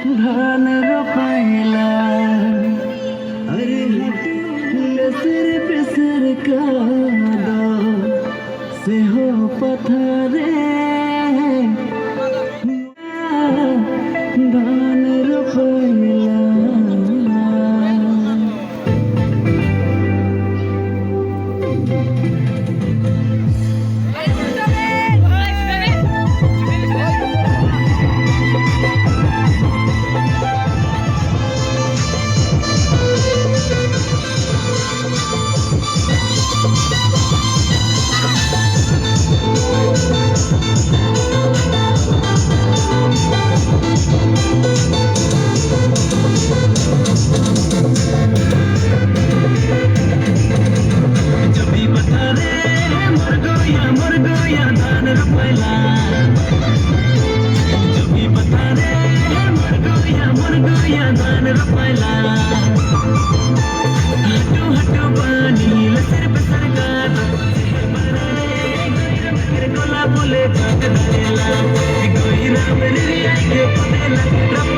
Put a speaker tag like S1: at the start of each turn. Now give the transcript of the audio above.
S1: धान रोपायला अरे लसर पेसर का से हो पथरे धान रोपायला मुर्गोया धान रोपायला जो भी बता रे मुर्गोया धान रोपायला हटो हटो पानी लसर बसर गात गोला बोले काट दारेला गोई राम रे आई के पते लग